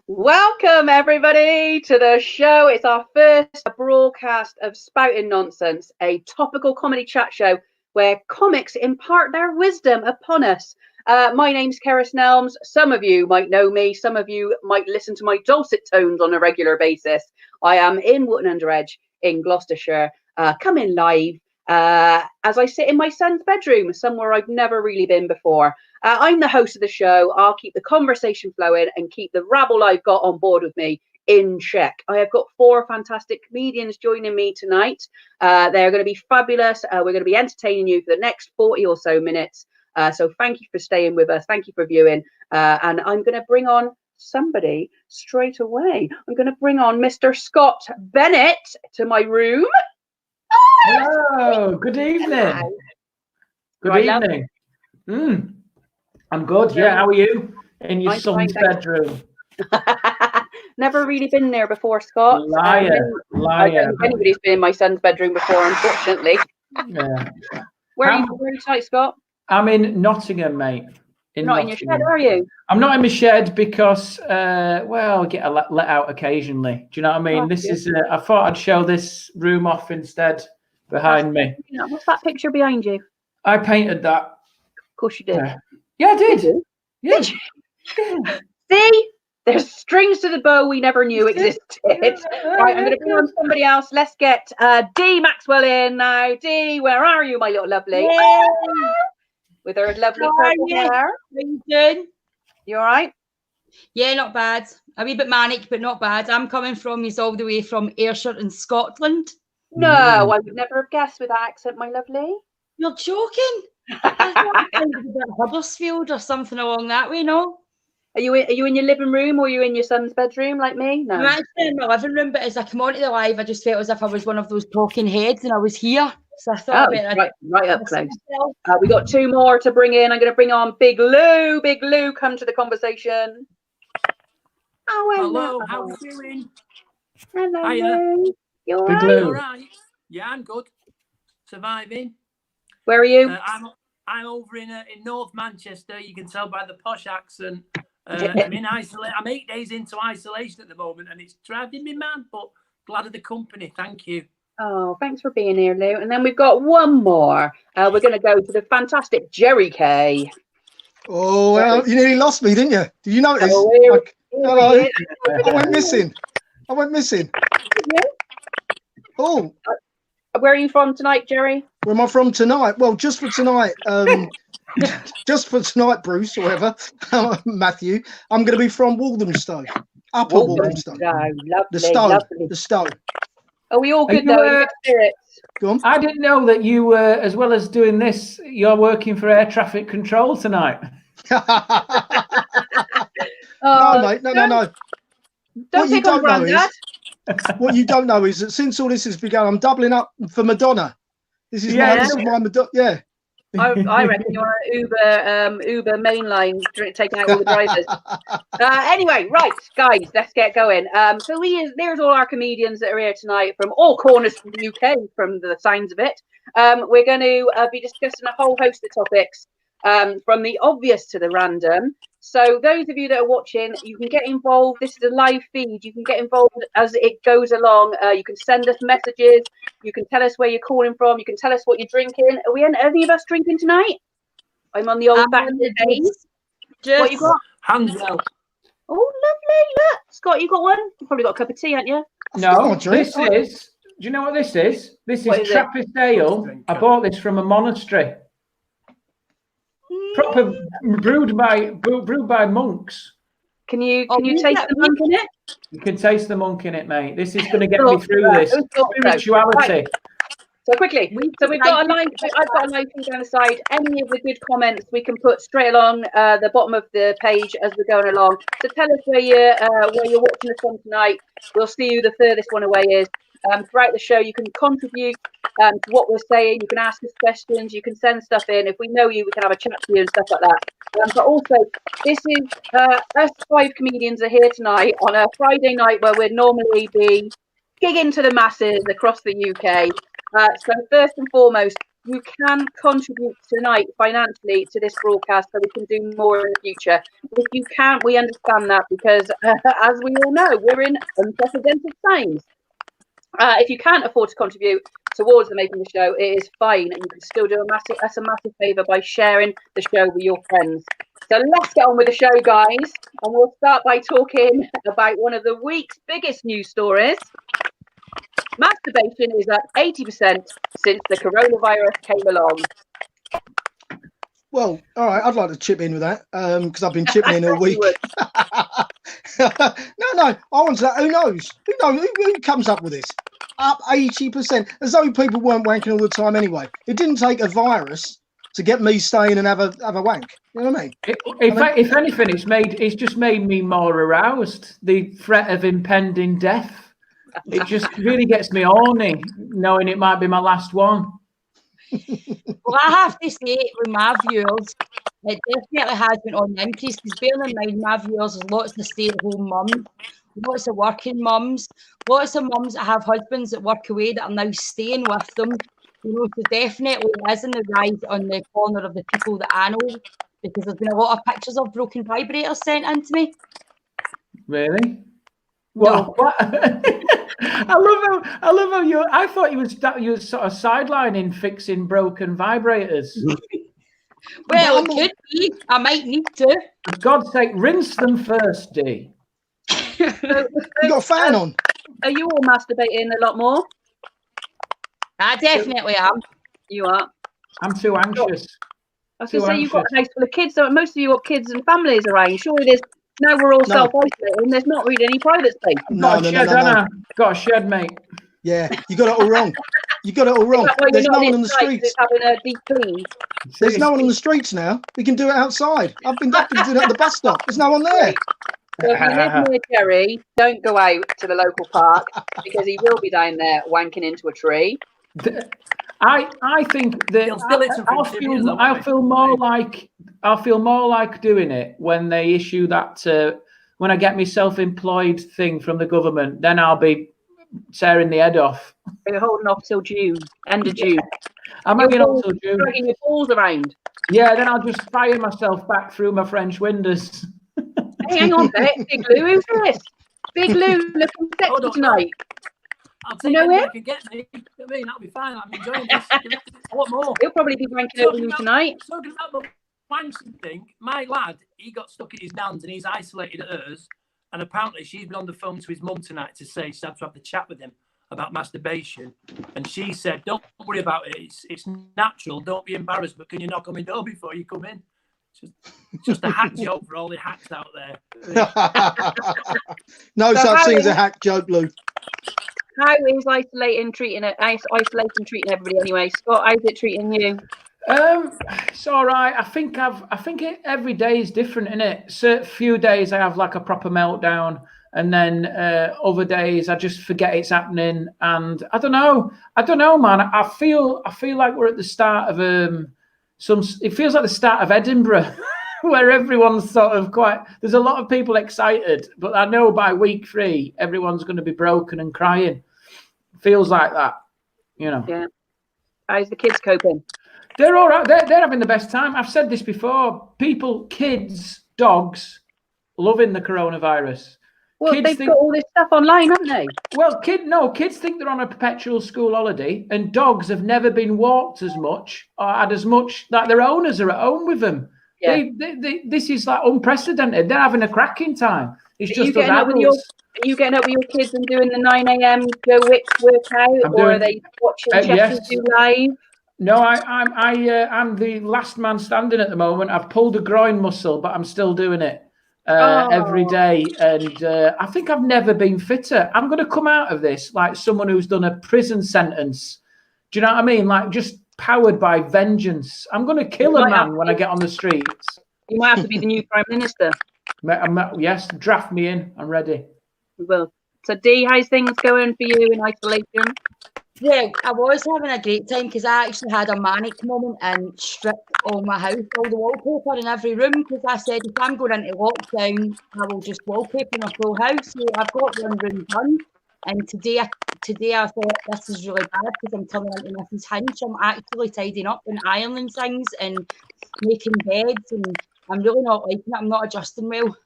Welcome, everybody, to the show. It's our first broadcast of Spouting Nonsense, a topical comedy chat show where comics impart their wisdom upon us. My name's Cerys Nelmes. Some of you might know me. Some of you might listen to my dulcet tones on a regular basis. I am in Wootton-under-Edge in Gloucestershire, coming live as I sit in my son's bedroom, somewhere I've never really been before. I'm the host of the show. I'll keep the conversation flowing and keep the rabble I've got on board with me in check. I have got 4 fantastic comedians joining me tonight. They're going to be fabulous. We're going to be entertaining you for the next 40 or so minutes. So thank you for staying with us. Thank you for viewing. And I'm going to bring on somebody straight away. I'm going to bring on Mr. Scott Bennett to my room. Hello, good evening. Good evening. I'm good. Yeah, how are you? In your son's bedroom. Never really been there before, Scott. Liar. I don't think anybody's been in my son's bedroom before, unfortunately. Yeah. Where are you tonight, Scott? I'm in Nottingham, mate. Not in your shed, are you? I'm not in my shed because, I get let out occasionally. Do you know what I mean? I thought I'd show this room off instead behind me. What's that picture behind you? I painted that. Of course you did. Yeah, I did. Yeah. Did you? See? There's strings to the bow we never knew existed. Right, I'm going to bring on somebody else. Let's get D Maxwell in now. D, where are you, my little lovely? Yay. With her lovely purple hair. How you doing? You all right? Yeah, not bad. A wee bit manic, but not bad. I'm coming from you all the way from Ayrshire in Scotland. No, I would never have guessed with that accent, my lovely. You're joking? I thought it was a bit of Huddersfield or something along that way, no? Are you in your living room or are you in your son's bedroom like me? No. I'm actually in my living room, but as I come onto the live, I just felt as if I was one of those talking heads and I was here. So I thought right up close. We got 2 more to bring in. I'm going to bring on Big Lou. Big Lou, come to the conversation. Oh, hello. How are you doing? Hello. Lou. You all Big right? Lou. All right. Yeah, I'm good. Surviving. Where are you? I'm over in North Manchester. You can tell by the posh accent. I'm in isolation. I'm 8 days into isolation at the moment, and it's driving me mad. But glad of the company. Thank you. Oh, thanks for being here, Lou. And then we've got one more. We're going to go to the fantastic Gerry Kyei. Oh, well, you nearly lost me, didn't you? Did you notice? Hello. I went missing. Yeah. Oh. Where are you from tonight, Gerry? Where am I from tonight? Well, just for tonight, Bruce, or whatever, Matthew, I'm going to be from Walthamstow, Upper Walthamstow. Lovely. The Stowe. Are we all good, though? Good spirits? Go on. I didn't know that you were, as well as doing this, you're working for air traffic control tonight. No, mate, no. Don't pick on Grandad. What you don't know is that since all this has begun, I'm doubling up for Madonna. This is my Madonna. Yeah. I reckon you're on Uber mainline taking out all the drivers. Anyway, right, guys, let's get going. So there's all our comedians that are here tonight from all corners of the UK, from the signs of it. We're going to be discussing a whole host of topics, from the obvious to the random. So those of you that are watching, you can get involved. This is a live feed. You can get involved as it goes along. You can send us messages. You can tell us where you're calling from. You can tell us what you're drinking. Are we any of us drinking tonight? I'm on the old-fashioned days. What you got? Handsel. Oh, lovely. Look, Scott, you got one? You've probably got a cup of tea, haven't you? No, this is... Do you know what this is? This is Trappist Ale. I bought this from a monastery. Proper brewed by monks. Can you taste the monk in it? You can taste the monk in it, mate. This is going to get me through this spirituality. Right. So quickly, we've got a line. I've got a line down the side. Any of the good comments we can put straight along the bottom of the page as we're going along. So tell us where you're watching us from tonight. We'll see who the furthest one away is. Throughout the show, you can contribute to what we're saying. You can ask us questions. You can send stuff in. If we know you, we can have a chat to you and stuff like that. But also, this is us 5 comedians are here tonight on a Friday night where we'd normally be gigging to the masses across the UK. So first and foremost, you can contribute tonight financially to this broadcast so we can do more in the future. If you can't, we understand that because, as we all know, we're in unprecedented times. If you can't afford to contribute towards the making of the show, it is fine, and you can still do us a massive favour by sharing the show with your friends. So let's get on with the show, guys, and we'll start by talking about one of the week's biggest news stories. Masturbation is up 80% since the coronavirus came along. Well, all right, I'd like to chip in with that because I've been chipping in all week. No, I want to. Who knows? Who comes up with this? Up 80%, as though people weren't wanking all the time anyway. It didn't take a virus to get me staying and have a wank. You know what I mean? If anything, it's just made me more aroused. The threat of impending death. It just really gets me horny, knowing it might be my last one. Well, I have to say, with my viewers, it definitely has been on the increase, because bearing in mind my viewers is lots of stay-at-home mums, lots of working mums, lots of mums that have husbands that work away that are now staying with them. You know, so definitely is in the rise on the corner of the people that I know, because there's been a lot of pictures of broken vibrators sent in to me. Really? No. What? I love how you. I thought you were sort of sidelining fixing broken vibrators. Well, it could be. I might need to. For God's sake, rinse them first, Dee. You got a fan on? Are you all masturbating a lot more? I definitely am. You are. I'm too anxious. I was going to say, you've got a house full of kids, so most of you got kids and families around. Surely there's, now we're all self-isolating, there's not really any private space. No. Got a shed, mate. Yeah, you got it all wrong. You got it all wrong. There's no one on the streets. Having a deep clean. There's no one on the streets now. We can do it outside. I've been doing it at the bus stop. There's no one there. So if you live near Gerry, don't go out to the local park because he will be down there wanking into a tree. I think that I'll feel more like doing it when they issue that when I get my self-employed thing from the government. Then I'll be tearing the head off. You're holding off till June, end of June. I'm hanging on till June. Dragging your balls around. Yeah, then I'll just fire myself back through my French windows. Hey, hang on, Big Lou, who's this? Big Lou looking sexy tonight. I'll take it I can get me. I mean, that'll be fine. I'm enjoying this. I want more. He'll probably be wanking over you tonight. Talking about the wanking thing, my lad, he got stuck at his nan's and he's isolated at hers. And apparently she's been on the phone to his mum tonight to say she's had to have the chat with him about masturbation. And she said, don't worry about it. It's natural. Don't be embarrassed. But can you knock on my door before you come in? Just a hack joke for all the hacks out there. No such thing as a hack joke, Lou. How is isolation treating everybody anyway? Scott, how's it treating you? It's all right. I think every day is different, isn't it? So few days I have like a proper meltdown, and then other days I just forget it's happening. And I don't know, man. I feel like we're at the start of it feels like the start of Edinburgh, where everyone's sort of there's a lot of people excited, but I know by week 3 everyone's going to be broken and crying. Feels like that, you know. Yeah. How's the kids coping? They're all right. They're having the best time. I've said this before. Kids, dogs, loving the coronavirus. Well, they've got all this stuff online, haven't they? Well, kids think they're on a perpetual school holiday, and dogs have never been walked as much or had as much, like their owners are at home with them. Yeah. This is like unprecedented. They're having a cracking time. It's just us adults. Are you getting up with your kids and doing the 9 a.m. Go Wicks workout, or are they watching Chester do live? No, I'm the last man standing at the moment. I've pulled a groin muscle, but I'm still doing it every day. And I think I've never been fitter. I'm going to come out of this like someone who's done a prison sentence. Do you know what I mean? Like just powered by vengeance. I'm going to kill a man when I get on the streets. You might have to be the new Prime Minister. Yes, draft me in. I'm ready. We will. So, Dee, how's things going for you in isolation? Yeah, I was having a great time because I actually had a manic moment and stripped all my house, all the wallpaper in every room, because I said if I'm going into lockdown, I will just wallpaper my full house. So I've got one room done. And today I thought this is really bad because I'm turning into Mrs. Hinch. I'm actually tidying up and ironing things and making beds, and I'm really not liking it. I'm not adjusting well.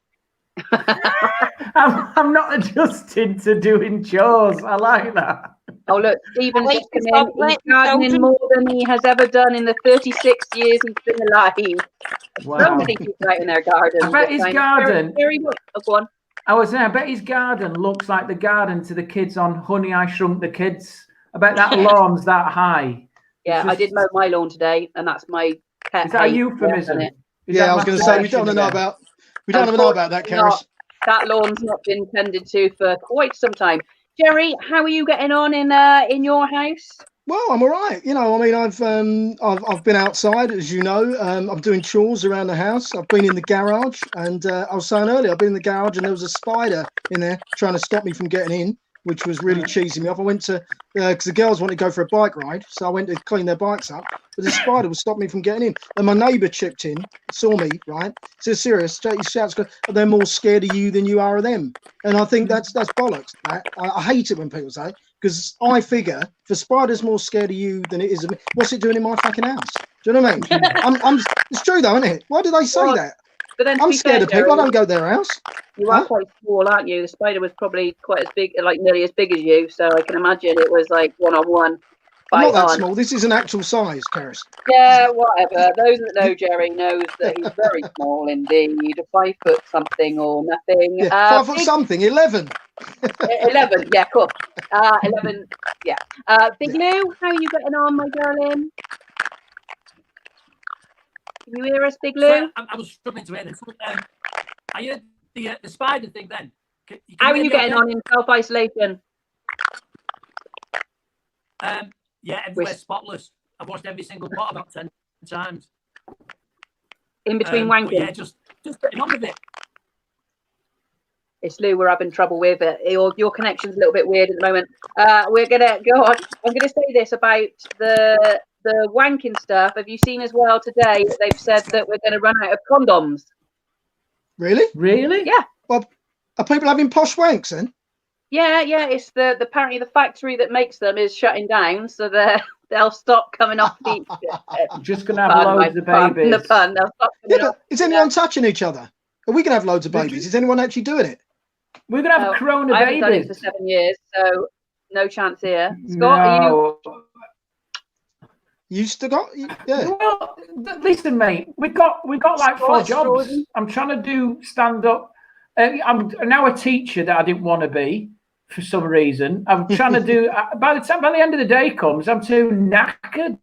I'm not adjusting to doing chores. I like that. Oh, look, Stephen's I like just to come in. stop He's letting gardening children- more than he has ever done in the 36 years he's been alive. So Wow. many people out in their gardens. I bet his garden. Go on. I was there. I bet his garden looks like the garden to the kids on Honey, I Shrunk the Kids. I bet that lawn's that high. Yeah, I did mow my lawn today, and that's my pet. Is that a hate, euphemism? isn't it? Yeah, I was going to say we don't know about. We don't even know about that, Cerys. That lawn's not been tended to for quite some time. Gerry, how are you getting on in your house? Well, I'm all right. You know, I mean, I've been outside, as you know. I'm doing chores around the house. I've been in the garage, and I was saying earlier, I've been in the garage, and there was a spider in there trying to stop me from getting in, which was really cheesing me off. I went to because the girls wanted to go for a bike ride, so I went to clean their bikes up, but the spider was stopping me from getting in. And my neighbour chipped in, saw me, right? Says, "Cerys," he shouts, "They're more scared of you than you are of them." And I think that's bollocks. Right? I hate it when people say, because I figure if a spider's more scared of you than it is of me, what's it doing in my fucking house? Do you know what I mean? It's true though, isn't it? Why do they say that? But then I'm scared of people. I don't go to their house. You are quite small, aren't you? The spider was probably quite as big, like nearly as big as you. So I can imagine it was like one-on-one. I'm not that small. This is an actual size, Cerys. Yeah, whatever. Those that know Gerry knows that he's very small indeed. 5 foot something or nothing. Yeah, 5 foot something. 11. 11. Yeah, cool. 11. Yeah. Big Lou, how are you getting on, my darling? Can you hear us, Big Lou? So, I was struggling to hear this. I heard the spider thing then. How are you getting on in self-isolation? Yeah, everywhere's spotless. I've watched every single pot about 10 times. In between wanking? Yeah, just getting on with it. It's Lou we're having trouble with. Your connection's a little bit weird at the moment. We're going to go on. I'm going to say this about the wanking stuff. Have you seen as well today that they've said that we're going to run out of condoms? Really? Really? Yeah. Well, are people having posh wanks then? Yeah. It's apparently the factory that makes them is shutting down, so they'll stop coming off the. Just gonna have loads of babies. The pun. They'll stop coming off. Is anyone touching each other? Are we gonna have loads of babies? Is anyone actually doing it? We're gonna have corona I haven't done it babies for 7 years, so no chance here. Scott, are you? You still got? Yeah. Well, listen, mate. We got like 4 jobs. I'm trying to do stand up. I'm now a teacher that I didn't want to be for some reason. I'm trying to do. By the end of the day comes, I'm too knackered.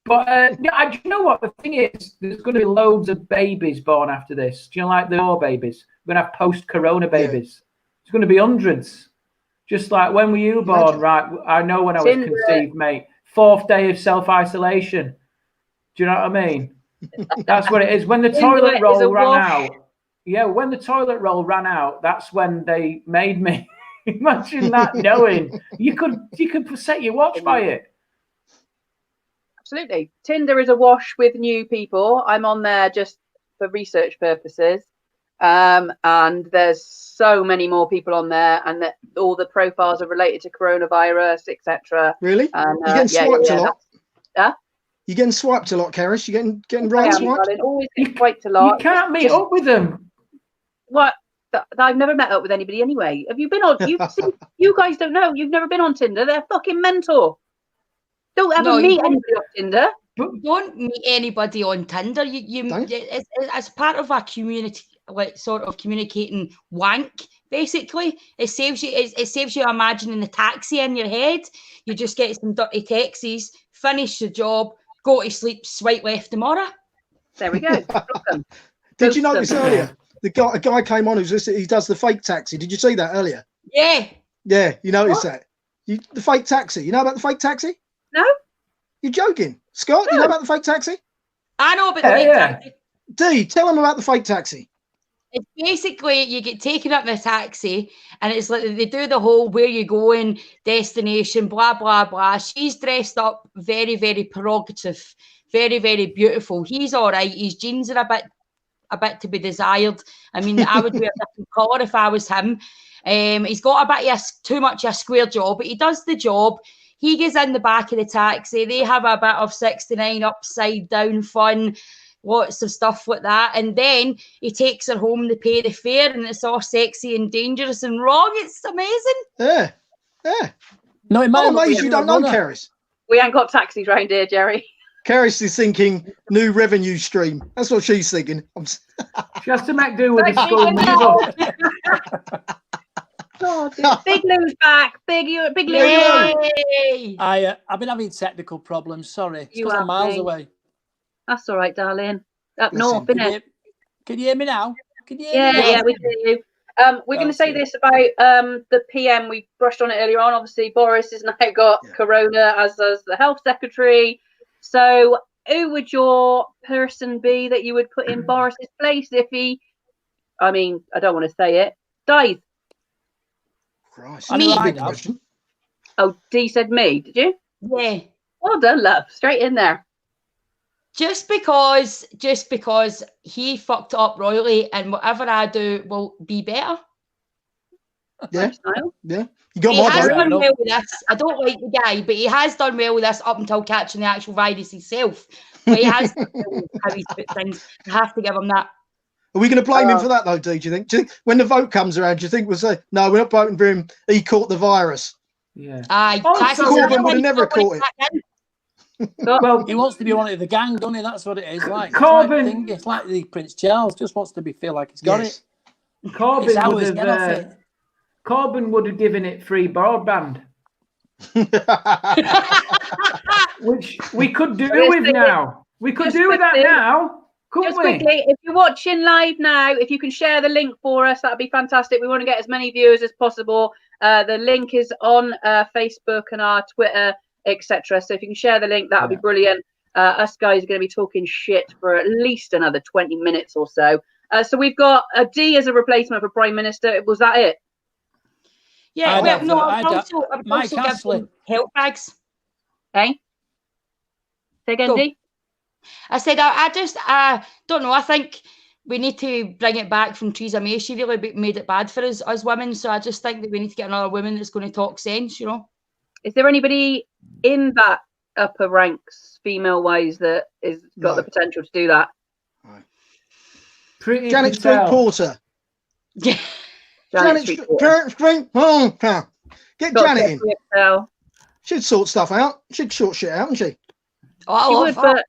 But you know what? The thing is, there's going to be loads of babies born after this. Do you know, like the all babies? We're going to have post-corona babies. It's going to be hundreds. Just like, when were you born? Right. I know when I was conceived, mate. 4th day of self-isolation. Do you know what I mean? That's what it is. When the toilet roll ran out. Yeah, when the toilet roll ran out, that's when they made me. Imagine that, knowing you could set your watch by it. Absolutely. Tinder is a wash with new people. I'm on there just for research purposes. And there's so many more people on there, and that all the profiles are related to coronavirus, etc. Really? And, you're getting swiped a lot? Huh? You're getting swiped a lot, Cerys? You're getting right swiped? Always get swiped a lot. You can't meet up with them. What? I've never met up with anybody anyway. Have you been on? You guys don't know. You've never been on Tinder. They're fucking mental. Don't ever meet anybody on Tinder. Don't meet anybody on Tinder. It's part of our community, like sort of communicating wank. Basically, it saves you imagining the taxi in your head. You just get some dirty taxis, finish the job, go to sleep, swipe left tomorrow. There we go. Did you notice earlier? A guy came on he does the fake taxi. Did you see that earlier? Yeah. Yeah, you noticed that. The fake taxi. You know about the fake taxi? No. You're joking. Scott, you know about the fake taxi? I know about the fake taxi. Dee, tell them about the fake taxi. It's basically you get taken up in a taxi, and it's like they do the whole where you going, destination, blah, blah, blah. She's dressed up very, very prerogative, very, very beautiful. He's all right. His jeans are a bit to be desired. I mean, I would wear a different colour if I was him. He's got a bit of too much of a square jaw, but he does the job. He gets in the back of the taxi. They have a bit of 69 upside down fun, lots of stuff like that. And then he takes her home to pay the fare, and it's all sexy and dangerous and wrong. It's amazing. Yeah. No, it might I'm amazed you don't know, Cerys. We ain't got taxis round here, Gerry. Cerys is thinking new revenue stream. That's what she's thinking. She has to make do with the school. God, Big Lou's back. Big Lou. Yay! I've been having technical problems. Sorry, it's because I'm miles away. That's all right, darling. Up Listen, north, isn't it? Can you hear me now? Can you hear me now? Yeah, we can hear you. We're going to say this about the PM. We brushed on it earlier on. Obviously, Boris has now got corona, as does the health secretary. So, who would your person be that you would put in Boris's place if he? I mean, I don't want to say it. Dies. Christ, Me. big question. Oh, Dee said me. Did you? Yeah. Well done, love. Straight in there. Just because he fucked up royally, and whatever I do will be better. Yeah. Style. Yeah. You got He my has vote. done well with this. I don't like the guy, but he has done well with this up until catching the actual virus himself. But he has done well with how he's put things. I have to give him that. Are we going to blame him for that, though, Dee? Do you think? When the vote comes around, do you think we'll say, no, we're not voting for him. He caught the virus. Yeah. Corbyn would have never caught it. Well, He wants to be one of the gang, doesn't he? That's what it is. Like Corbyn- it's like the Prince Charles just wants to feel like he's got it. It's Corbyn ours, would get off have. it. Corbyn would have given it free broadband, which we could do with now. We could do with that now, couldn't Just we? quickly, if you're watching live now, if you can share the link for us, that'd be fantastic. We want to get as many viewers as possible. The link is on Facebook and our Twitter, etc. So if you can share the link, that would be brilliant. Us guys are going to be talking shit for at least another 20 minutes or so. So we've got a D as a replacement for Prime Minister. Was that it? Yeah, I'd I've have also Mike given Astley. help bags. Hey? Say again, Go. D? I said, I don't know. I think we need to bring it back from Theresa May. She really made it bad for us as women. So I just think that we need to get another woman that's going to talk sense, you know. Is there anybody in that upper ranks, female-wise, that is got the potential to do that? Pretty Janet Street Patel. Porter. Yeah. Janet Street Porter. Get Janet in. Patel. She'd sort stuff out. She'd sort shit out, wouldn't she? She would, but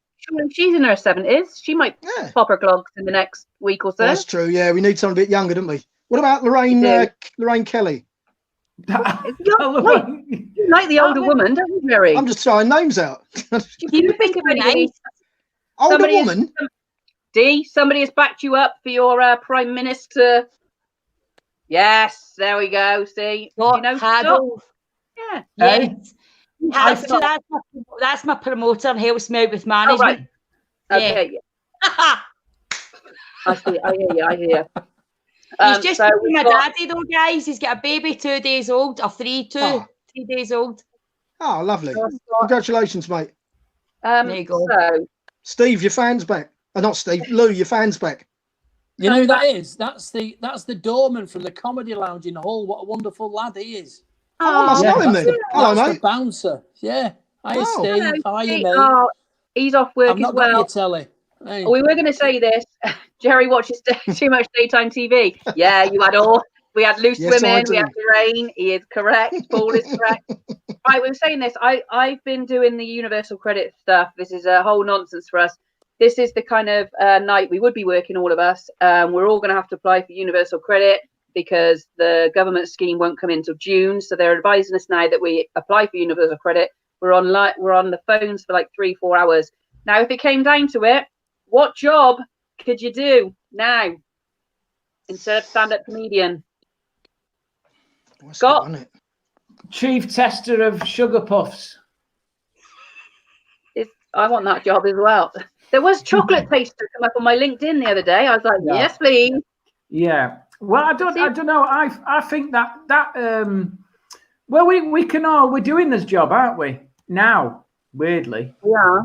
she's in her 70s. She might pop her clogs in the next week or so. That's true. Yeah, we need someone a bit younger, don't we? What about Lorraine Kelly? You like the older woman, don't you, Gerry? I'm just throwing names out. You think of any Older woman? D, somebody has backed you up for your Prime Minister. Yes, there we go. See, Paddle. Yeah. Yes. That's my promoter and helps me out with management. Oh, right. Okay. Yeah. I see. I hear you. He's just my daddy though, guys. He's got a baby 2 days old, or 3 days old. Oh, lovely. Congratulations, mate. There you go. So, Steve, your fan's back. Not Steve, Lou, your fan's back. You know who that is? That's the doorman from the Comedy Lounge in Hull. What a wonderful lad he is. Oh, I must know him then. Hello, That's mate. the bouncer. Yeah. Hi, Steve. Hello, How are you, Steve. mate? Oh, he's off work I've not as well. got your telly. Hey. We were going to say this. Gerry watches too much daytime TV. Yeah, we had Loose Women, we had The Rain. He is correct. Paul is correct. Right, we were saying this. I've been doing the universal credit stuff. This is a whole nonsense for us. This is the kind of night we would be working, all of us. We're all going to have to apply for universal credit because the government scheme won't come in until June. So they're advising us now that we apply for universal credit. We're on the phones for like 3-4 hours. Now, if it came down to it, what job could you do now instead of stand-up comedian? Scott? Chief tester of sugar puffs. I want that job as well. There was chocolate taster come up on my LinkedIn the other day. I was like, yes, please. Yeah. Well, I don't know. I think that well, we're doing this job, aren't we? Now, weirdly. Yeah.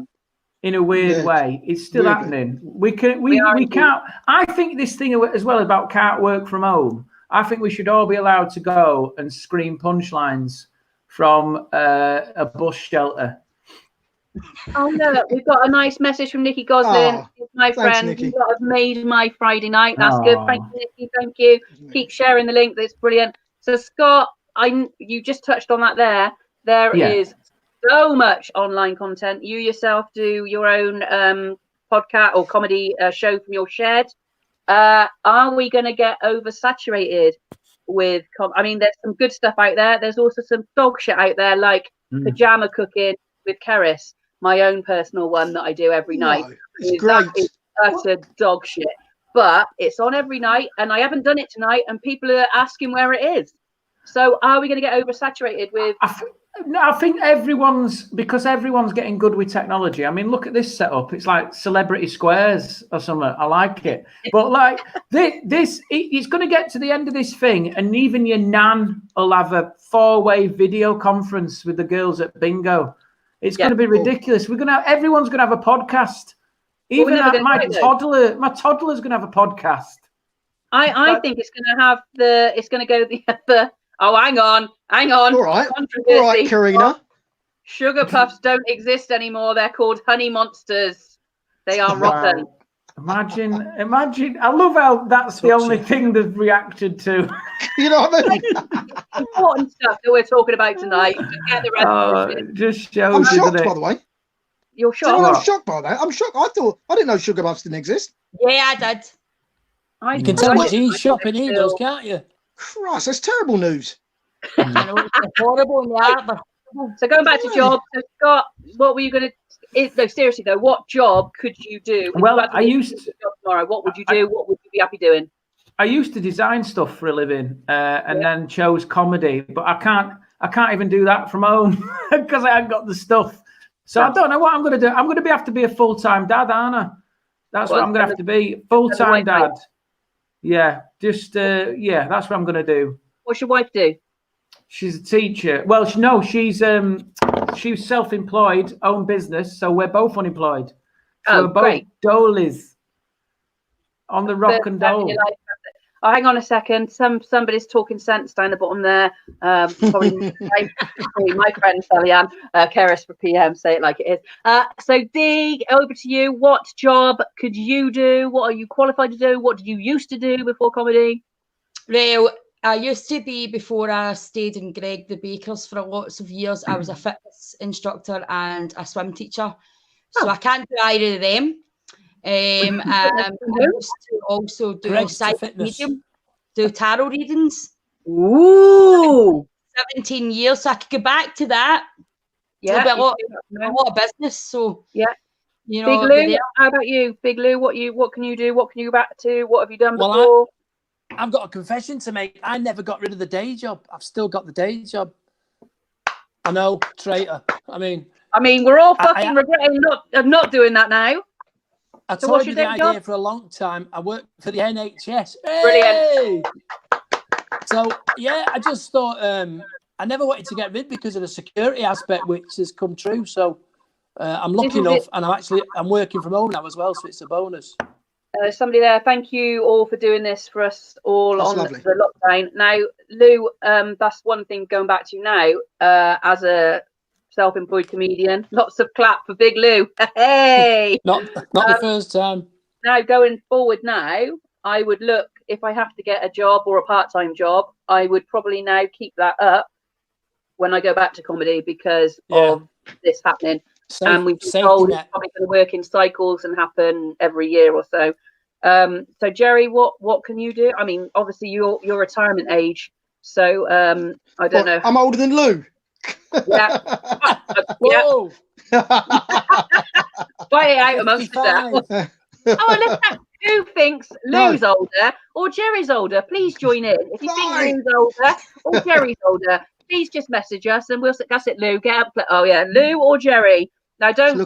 In a weird way. It's still happening. We can't. I think this thing as well about can't work from home. I think we should all be allowed to go and scream punchlines from a bus shelter. Oh look, we've got a nice message from Nikki Goslin, my friend. Nikki. You lot have made my Friday night. That's good. Thank Aw. you, Nikki. Thank you. Keep sharing the link. That's brilliant. So Scott, you just touched on that there. There is so much online content. You yourself do your own podcast or comedy show from your shed. Are we going to get oversaturated with? I mean, there's some good stuff out there. There's also some dog shit out there, like pajama cooking with Cerys, my own personal one that I do every night. It's great. That is utter dog shit. But it's on every night, and I haven't done it tonight, and people are asking where it is. So are we going to get oversaturated with? I think everyone's getting good with technology. I mean, look at this setup. It's like Celebrity Squares or something. I like it. But like it's going to get to the end of this thing, and even your nan will have a 4-way video conference with the girls at bingo. It's going to be ridiculous. Everyone's going to have a podcast. Even my toddler's going to have a podcast. I think it's going to have it's going to go the other. Oh, hang on. All right, Karina. Sugar Puffs don't exist anymore. They're called Honey Monsters. They are rotten. Imagine. I love how that's the only thing they've reacted to. You know what I mean? Important stuff that we're talking about tonight. Just get the rest of it. Just shows. I'm shocked, by the way. You're shocked? I'm shocked by that. I'm shocked. I didn't know Sugar Puffs didn't exist. Yeah, I did. You can tell what he's shopping he does, can't you? Christ, that's terrible news. I know, it's horrible. So going back to jobs, so Scott, what were you going to? No, seriously though, what job could you do? Well, I used to. Tomorrow, what would you do? What would you be happy doing? I used to design stuff for a living, and then chose comedy. But I can't even do that from home because I haven't got the stuff. So I don't know what I'm going to do. I'm going to have to be a full-time dad, aren't I? That's what I'm going to have to be. Full-time dad. Yeah, that's what I'm going to do. What's your wife do? She's a teacher. Well, she's self-employed, own business, so we're both unemployed. So we're both great. Dolies on the rock and dole. Oh, hang on a second. Somebody's talking sense down the bottom there. Probably my friend Sally-Ann, Cerys for PM, say it like it is. So Dee, over to you. What job could you do? What are you qualified to do? What did you used to do before comedy? Well, I used to be, before I stayed in Greg the Baker's for lots of years, I was a fitness instructor and a swim teacher. So I can't do either of them. I used to also do psychic medium, do tarot readings. Ooh. 17 years, so I could go back to that. Yeah. A lot of business. So yeah. You know, Big Lou, how about you? Big Lou, what can you do? What can you go back to? What have you done before? I've got a confession to make. I never got rid of the day job. I've still got the day job. I know, traitor. I mean, we're all fucking regretting not doing that now. I told you the idea for a long time. I worked for the NHS. Brilliant. So yeah, I just thought I never wanted to get rid because of the security aspect, which has come true. So I'm lucky enough, and I'm working from home now as well, so it's a bonus. Somebody there, thank you all for doing this for us all. That's on lovely. The lockdown. Now, Lou, that's one thing going back to now as a self-employed comedian. Lots of clap for Big Lou. Hey, not the first time. Now going forward, now I would look, if I have to get a job or a part-time job, I would probably now keep that up when I go back to comedy because of this happening. And we've been told it's probably going to work in cycles and happen every year or so. So Gerry, what can you do? I mean, obviously you're retirement age, so I don't know. I'm older than Lou. Yeah. Whoa. Fight it out amongst yourselves. Oh, look, who thinks Lou's older or Gerry's older? Please join in. If you think Lou's older or Gerry's older, please just message us and that's it, Lou. Get up. Oh yeah, Lou or Gerry. Now don't be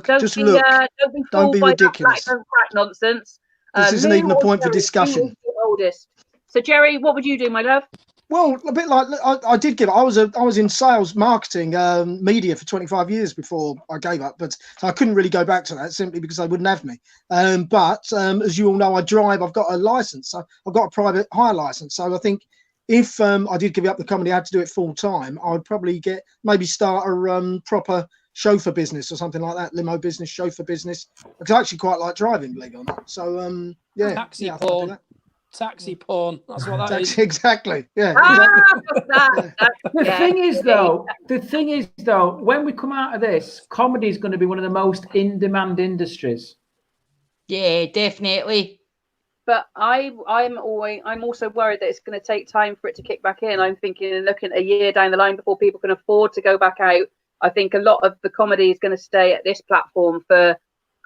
ridiculous. Don't crack nonsense. This isn't even a point for discussion. Oldest. So Gerry, what would you do, my love? Well, a bit like I did give. I was in sales, marketing, media for 25 years before I gave up, but I couldn't really go back to that simply because they wouldn't have me. But as you all know, I drive. I've got a license. So I've got a private hire license. So I think if I did give up the comedy, I had to do it full time, I'd probably maybe start a proper chauffeur business or something like that, limo business, chauffeur business, because I actually quite like driving, believe it or not. So yeah, Taxi I think I'll do porn. that. Taxi porn. That's what that is. Exactly. Yeah. Exactly. The thing is, though, when we come out of this, comedy is going to be one of the most in-demand industries. Yeah, definitely. But I'm also worried that it's going to take time for it to kick back in. I'm thinking and looking a year down the line before people can afford to go back out. I think a lot of the comedy is going to stay at this platform for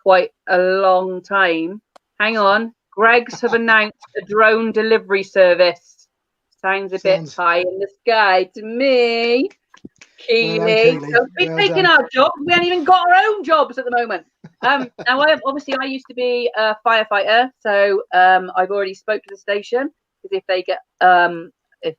quite a long time. Hang on. Greggs have announced a drone delivery service. Sounds a bit high in the sky to me. Kyei, don't be taking our jobs. We haven't even got our own jobs at the moment. Now, I used to be a firefighter, so I've already spoke to the station, because if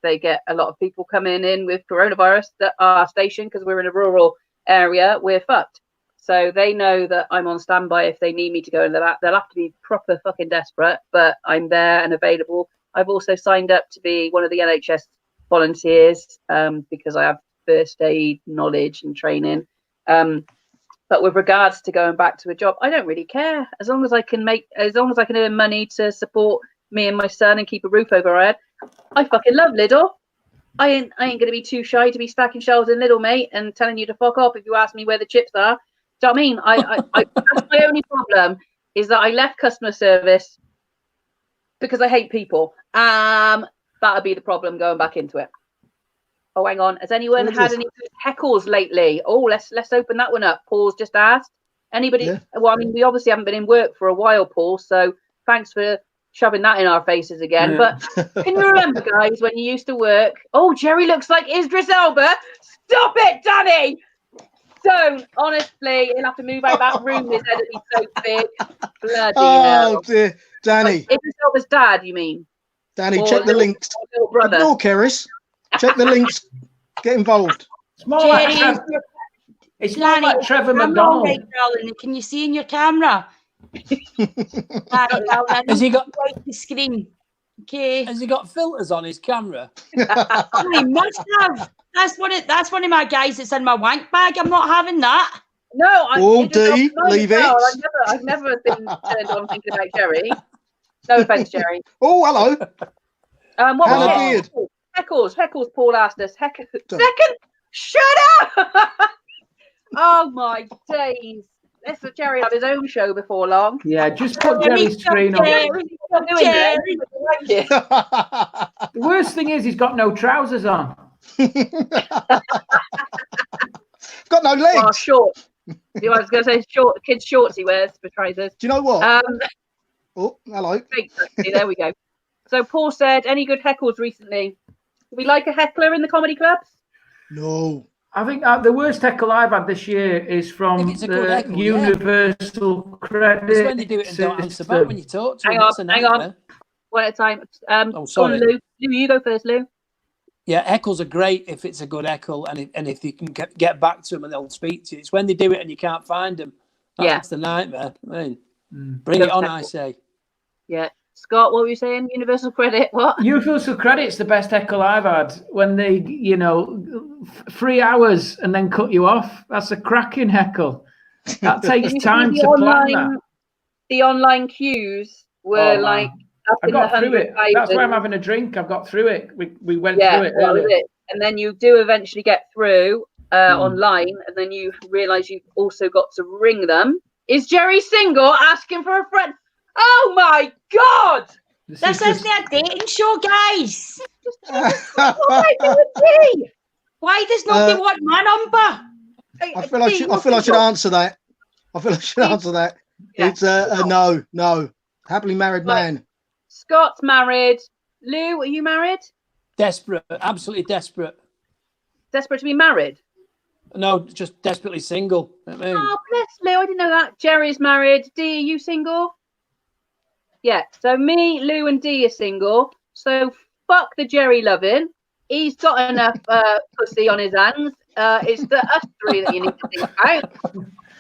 they get a lot of people coming in with coronavirus at our station, because we're in a rural area, we're fucked. So they know that I'm on standby if they need me to go in the back. They'll have to be proper fucking desperate, but I'm there and available. I've also signed up to be one of the NHS volunteers because I have first aid knowledge and training. But with regards to going back to a job, I don't really care. As long as I can earn money to support me and my son and keep a roof over our head. I fucking love Lidl. I ain't going to be too shy to be stacking shelves in Lidl, mate, and telling you to fuck off if you ask me where the chips are. Do you know what I mean? That's my only problem, is that I left customer service because I hate people. That'll be the problem going back into it. Oh, hang on. Has anyone had any heckles lately? Oh, let's open that one up. Paul's just asked. Anybody? Yeah. Well, I mean, we obviously haven't been in work for a while, Paul. So thanks for shoving that in our faces again. Yeah. But can you remember, guys, when you used to work? Oh, Gerry looks like Idris Elba. Stop it, Danny. Don't. Honestly, he'll have to move out of that room. His head will be so big. Bloody hell. Dear. Danny. Like, Idris Elba's dad, you mean? Danny, check the links. Ignore Cerys. Check the links. Get involved. It's more like Trevor McDonald. Right, darling. Can you see in your camera? Has he got the screen? Okay. Has he got filters on his camera? He must have. That's one of my guys that's in my wank bag. I'm not having that. No, leave it. I've never been turned on thinking about Gerry. No offense, Gerry. Oh, hello. What was it? Heckles, Paul asked us. Second, shut up! Oh my days. This is Gerry had his own show before long. Yeah, just put Gerry's screen on. The worst thing is he's got no trousers on. Got no legs. Oh, short. I was going to say short. Kids' shorts he wears for trousers. Do you know what? Oh, hello. There we go. So Paul said, any good heckles recently? Do we like a heckler in the comedy clubs? No. I think the worst heckle I've had this year is from the Universal Credit. It's when they do it and don't answer back when you talk to them. Hang on. One at a time. Sorry. Lou, you go first, Lou. Yeah, heckles are great if it's a good heckle and if you can get back to them and they'll speak to you. It's when they do it and you can't find them. That's the nightmare. I mean, bring it on, heckle. I say. Yeah. Scott, what were you saying? Universal Credit, what? Universal Credit's the best heckle I've had. When they, 3 hours and then cut you off. That's a cracking heckle. That takes time to plan that. The online queues were up I got through it. That's why I'm having a drink. I've got through it. We went through it earlier. And then you do eventually get through online, and then you realise you've also got to ring them. Is Gerry single? Asking for a friend. Oh my God! This isn't a dating show, guys. Why does nobody want my number? I feel I should answer that. Yeah. It's no. Happily married man. Scott's married. Lou, are you married? Desperate, absolutely desperate. Desperate to be married? No, just desperately single. Oh, bless Lou. I didn't know that. Gerry's married. Dee, are you single? Yeah, so me, Lou, and Dee are single. So fuck the Gerry loving. He's got enough pussy on his hands. It's the us three that you need to think about.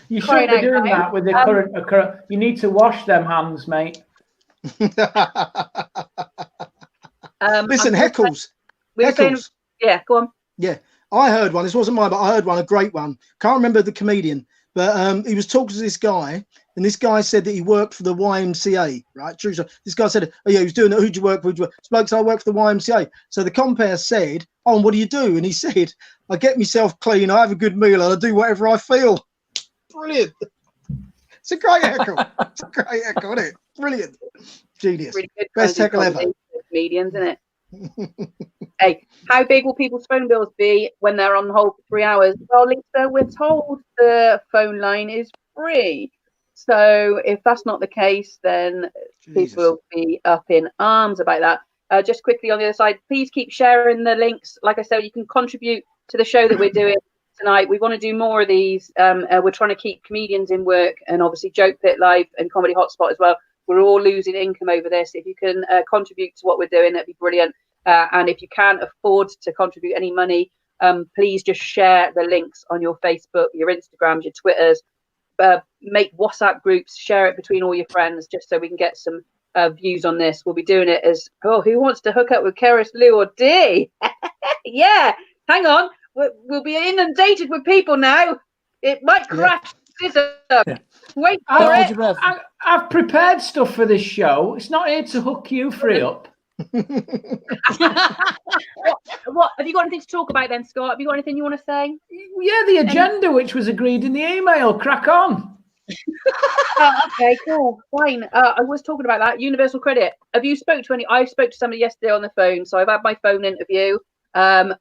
You shouldn't be doing that with the current. You need to wash them hands, mate. Listen, heckles. We were saying, yeah, go on. Yeah, I heard one. This wasn't mine, but I heard one, a great one. Can't remember the comedian, but he was talking to this guy, and this guy said that he worked for the YMCA, right? True. So this guy said, oh yeah, he was doing it. Who'd you work for? Spoke, so I work for the YMCA. So the compere said, oh, and what do you do? And he said, I get myself clean, I have a good meal, and I do whatever I feel. Brilliant. It's a great echo. It's a great echo, isn't it? Brilliant. Genius. Really good. Best heckle ever. Comedians, isn't it? Hey, how big will people's phone bills be when they're on hold for 3 hours? Well, Lisa, we're told the phone line is free. So if that's not the case, then people will be up in arms about that. Just quickly on the other side, please keep sharing the links. Like I said, you can contribute to the show that we're doing tonight. We want to do more of these. We're trying to keep comedians in work, and obviously Joke Pit Live and Comedy Hotspot as well. We're all losing income over this. If you can contribute to what we're doing, that'd be brilliant. And if you can't afford to contribute any money, please just share the links on your Facebook, your Instagrams, your Twitters. Make WhatsApp groups, share it between all your friends, just so we can get some views on this. We'll be doing it as, who wants to hook up with Cerys, Lou, or Dee? Yeah, hang on. We'll be inundated with people now. It might crash. Yeah. Wait for it. I've prepared stuff for this show. It's not here to hook you free up. What have you got anything to talk about then, Scott? Have you got anything you want to say? Yeah, the agenda which was agreed in the email. Crack on. Okay, cool, fine. I was talking about that universal credit. Have you spoke to any? I spoke to somebody yesterday on the phone, so I've had my phone interview. And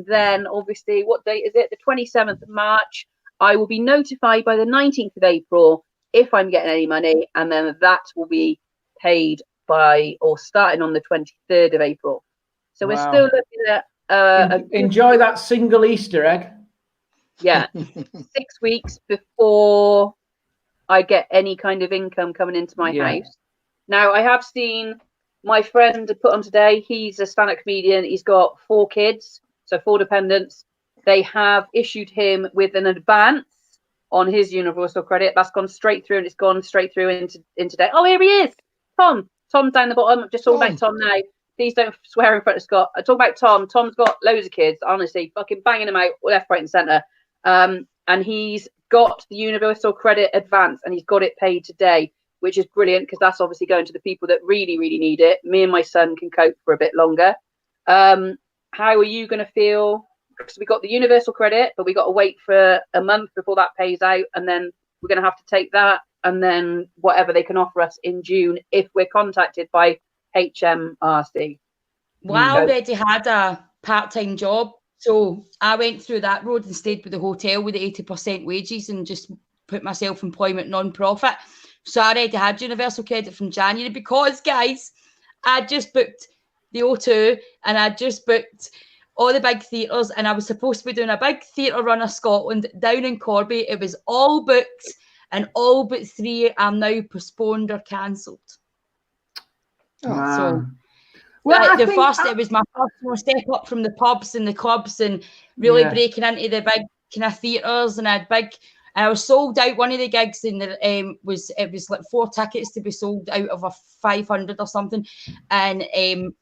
then obviously, what date is it? The 27th of March. I will be notified by the 19th of April if I'm getting any money, and then that will be paid by or starting on the 23rd of April. So we're still looking at enjoy that single Easter egg. Yeah, 6 weeks before I get any kind of income coming into my house. Now I have seen my friend put on today. He's a stand-up comedian. He's got 4 kids, so 4 dependents. They have issued him with an advance on his universal credit. That's gone straight through, and it's gone straight through into debt. Oh, here he is, Tom. Tom's down the bottom. Just talking about Tom now. Please don't swear in front of Scott. I talk about Tom. Tom's got loads of kids, honestly, fucking banging them out left, right, and centre. And he's got the universal credit advance, and he's got it paid today, which is brilliant because that's obviously going to the people that really, really need it. Me and my son can cope for a bit longer. How are you going to feel? Because we got the universal credit, but we got to wait for a month before that pays out, and then we're going to have to take that, and then whatever they can offer us in June if we're contacted by HMRC. Well, I already had a part-time job, so I went through that road and stayed with the hotel with the 80% wages and just put my self-employment non-profit. So I already had universal credit from January because, guys, I just booked the O2 and I just booked all the big theatres, and I was supposed to be doing a big theatre run of Scotland down in Corby. It was all booked, and all but 3 are now postponed or cancelled. So, well, it was my first step up from the pubs and the clubs, and really breaking into the big kind of theatres. And I was sold out one of the gigs, and it was like 4 tickets to be sold out of a 500 or something. And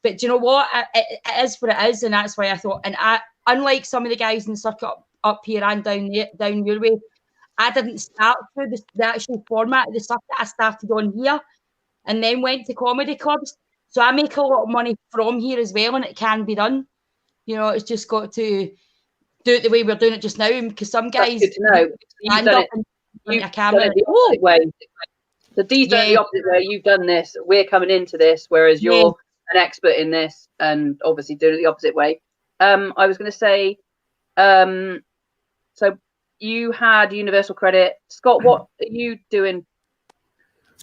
but do you know what? It is what it is, and that's why I thought. And unlike some of the guys in the circuit up here and down your way, I didn't start through the actual format of the circuit. I started on here, and then went to comedy clubs. So I make a lot of money from here as well, and it can be done. You know, it's just got to do it the way we're doing it just now, because some guys That's good to know. You've done it the opposite way. So Dee's done it the opposite way. You've done this. We're coming into this, whereas you're an expert in this, and obviously doing it the opposite way. I was going to say, so you had universal credit, Scott. What are you doing?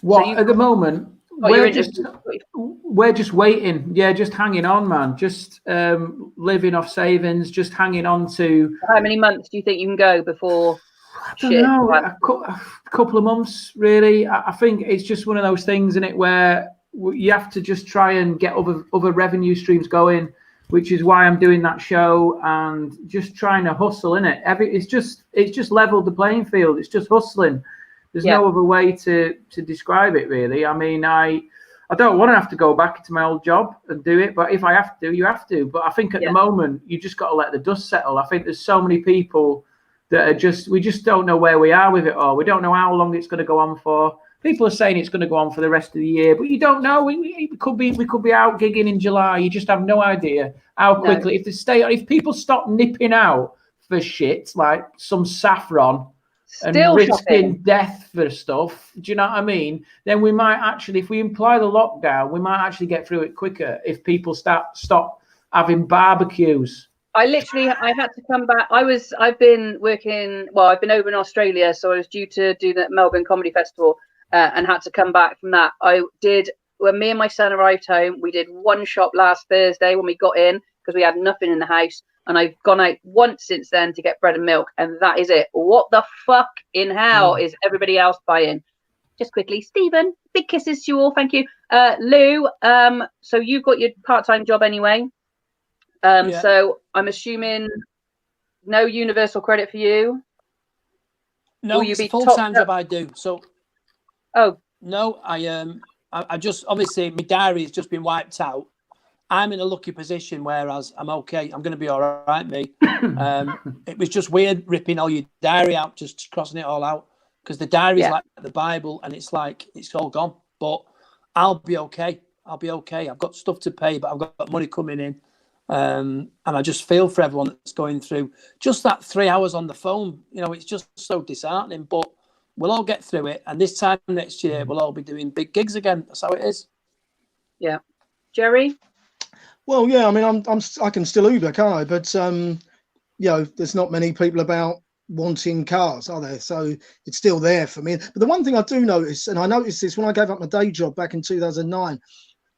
What at the moment? We're just waiting. Yeah, just hanging on, man. Just living off savings, just hanging on to. How many months do you think you can go before? I don't know, a couple of months, really. I think it's just one of those things, isn't it, where you have to just try and get other revenue streams going, which is why I'm doing that show and just trying to hustle, innit? It's just leveled the playing field. It's just hustling. There's no other way to describe it, really. I mean, I I don't want to have to go back into my old job and do it, but if I have to, you have to. But I think at the moment, you just got to let the dust settle. I think there's so many people that are we just don't know where we are with it all. We don't know how long it's going to go on for. People are saying it's going to go on for the rest of the year, but you don't know. We could be out gigging in July. You just have no idea how quickly. If people stop nipping out for shit like some saffron and risking death for stuff, do you know what I mean? Then we might actually, if we imply the lockdown, we might actually get through it quicker if people stop having barbecues. I had to come back. I've been working. Well, I've been over in Australia, so I was due to do the Melbourne Comedy Festival. And had to come back from that. When me and my son arrived home, we did one shop last Thursday when we got in because we had nothing in the house. And I've gone out once since then to get bread and milk. And that is it. What the fuck in hell is everybody else buying? Just quickly, Stephen, big kisses to you all. Thank you. Lou, so you've got your part-time job anyway. So I'm assuming no universal credit for you? No, it's a full-time job I do. So... Oh no, I just obviously my diary has just been wiped out. I'm in a lucky position, whereas I'm okay. I'm going to be all right, me. It was just weird ripping all your diary out, just crossing it all out, because the diary is like the Bible, and it's like it's all gone. But I'll be okay. I'll be okay. I've got stuff to pay, but I've got money coming in, and I just feel for everyone that's going through just that 3 hours on the phone. You know, it's just so disheartening, but. We'll all get through it, and this time next year we'll all be doing big gigs again. That's how it is. Yeah, Gerry. Well, yeah. I mean, I can still Uber, can't I? But you know, there's not many people about wanting cars, are there? So it's still there for me. But the one thing I do notice, and I noticed this when I gave up my day job back in 2009.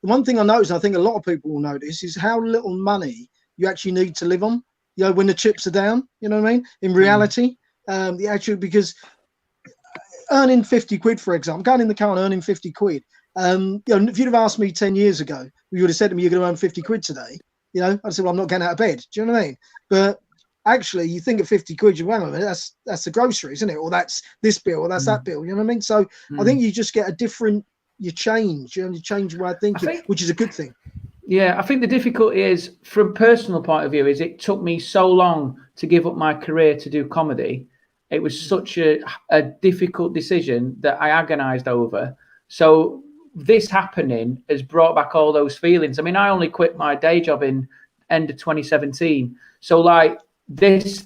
The one thing I noticed, and I think a lot of people will notice, is how little money you actually need to live on. You know, when the chips are down. You know what I mean? In reality, because earning 50 quid, for example, going in the car and earning 50 quid. You know, if you'd have asked me 10 years ago, you would have said to me, you're going to earn 50 quid today. You know, I'd say, well, I'm not getting out of bed. Do you know what I mean? But actually, you think of 50 quid, you went, that's the groceries, isn't it? Or that's this bill, or that's that bill. You know what I mean? So I think you just get you change the way of thinking, which is a good thing. Yeah, I think the difficulty is, from a personal point of view, is it took me so long to give up my career to do comedy. It was such a difficult decision that I agonized over. So this happening has brought back all those feelings. I mean, I only quit my day job in end of 2017. So like this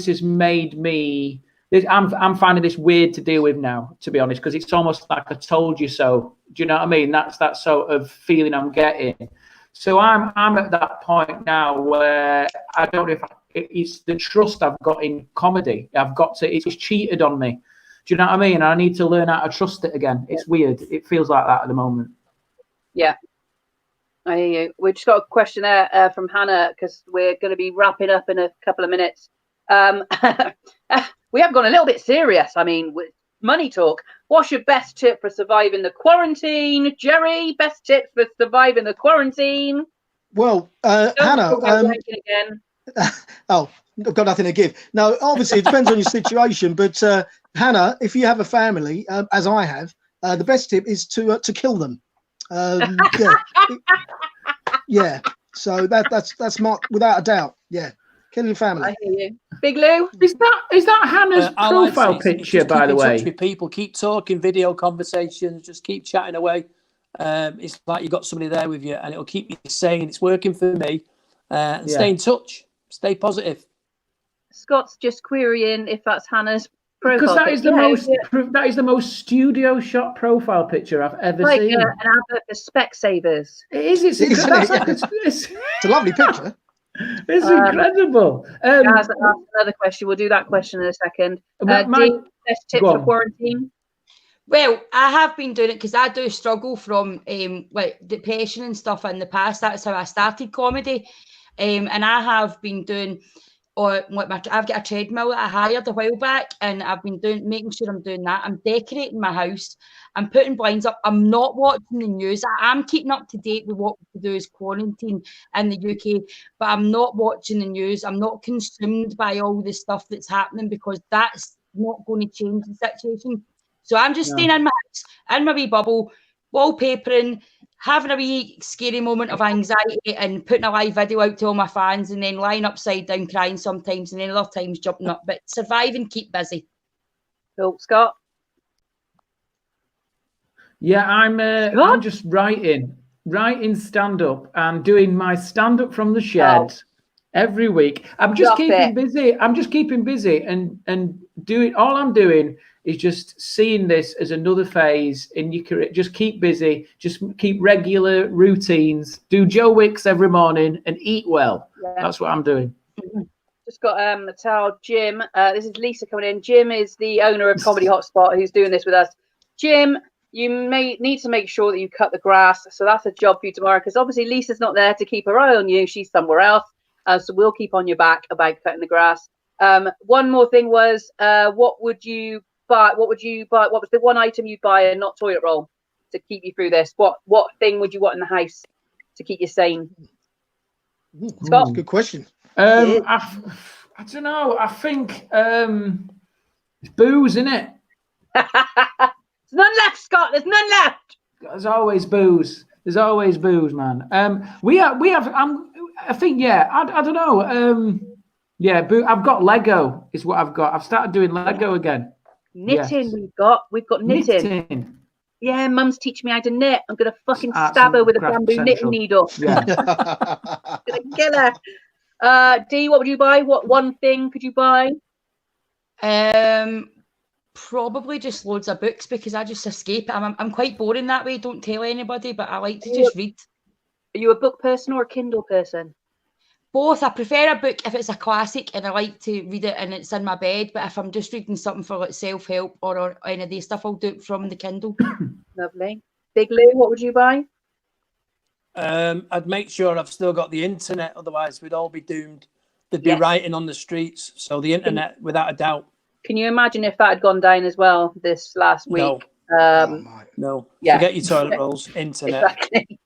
has made me. I'm finding this weird to deal with now, to be honest, because it's almost like I told you so. Do you know what I mean? That's that sort of feeling I'm getting. So I'm at that point now where I don't know if it's the trust I've got in comedy. It's cheated on me. Do you know what I mean? I need to learn how to trust it again. It's weird. It feels like that at the moment. Yeah. I hear you. We've just got a question there from Hannah, because we're going to be wrapping up in a couple of minutes. We have gone a little bit serious. I mean, with money talk. What's your best tip for surviving the quarantine? Gerry, best tips for surviving the quarantine? Well, Hannah. Again. Oh, I've got nothing to give. No, obviously it depends on your situation. But Hannah, if you have a family, as I have, the best tip is to kill them. Yeah. So that's my, without a doubt. Yeah. Kill your family. I hear you. Big Lou? Is that Hannah's profile picture, by the way? Keep in touch with people, keep talking, video conversations, just keep chatting away. It's like you've got somebody there with you, and it'll keep you sane. It's working for me. And stay in touch. Stay positive. Scott's just querying if that's Hannah's profile. Because that is the most studio shot profile picture I've ever seen. Like an advert for Specsavers. It is. It's a lovely picture. It's incredible. That's another question. We'll do that question in a second. Best tips for quarantine? Well, I have been doing it because I do struggle from like depression and stuff in the past. That's how I started comedy. And I have been doing, I've got a treadmill that I hired a while back, and I've been making sure I'm doing that. I'm decorating my house. I'm putting blinds up. I'm not watching the news. I am keeping up to date with what we do as quarantine in the UK, but I'm not watching the news. I'm not consumed by all the stuff that's happening, because that's not going to change the situation. So I'm just staying in my house, in my wee bubble, wallpapering, having a wee scary moment of anxiety and putting a live video out to all my fans, and then lying upside down crying sometimes, and then other times jumping up. But survive and keep busy. Cool. Scott? Yeah, I'm just writing stand-up and doing my stand-up from the shed every week. I'm just keeping busy. I'm just keeping busy and doing, all I'm doing is just seeing this as another phase in your career. Just keep busy, just keep regular routines, do Joe Wicks every morning and eat well. Yeah. That's what I'm doing. Just got to tell Jim, this is Lisa coming in. Jim is the owner of Comedy Hotspot who's doing this with us. Jim, you may need to make sure that you cut the grass. So that's a job for you tomorrow, because obviously Lisa's not there to keep her eye on you. She's somewhere else. So we'll keep on your back about cutting the grass. One more thing was, what would you buy? What would you buy? What was the one item you'd buy and not toilet roll to keep you through this? What thing would you want in the house to keep you sane? Scott? That's a good question. I don't know. I think it's booze, isn't it? There's none left, Scott. There's none left. There's always booze. There's always booze, man. We have. I think, yeah. I don't know. Yeah, I've got Lego. Is what I've got. I've started doing Lego again. Knitting. Yes. We've got knitting. Yeah, Mum's teaching me how to knit. I'm gonna fucking stab her with a bamboo knitting needle. Yeah. Gonna kill her. Dee, what would you buy? What one thing could you buy? Probably just loads of books, because I just escape. I'm quite boring that way. Don't tell anybody, but I like to just read. Are you a book person or a Kindle person? Both. I prefer a book if it's a classic and I like to read it and it's in my bed. But if I'm just reading something for like self-help or any of these stuff, I'll do it from the Kindle. Lovely. Big Lou, what would you buy? I'd make sure I've still got the internet. Otherwise, we'd all be doomed. There'd be writing on the streets. So the internet, without a doubt. Can you imagine if that had gone down as well this last week? No. No. Yeah. Forget your toilet rolls. Internet. Exactly.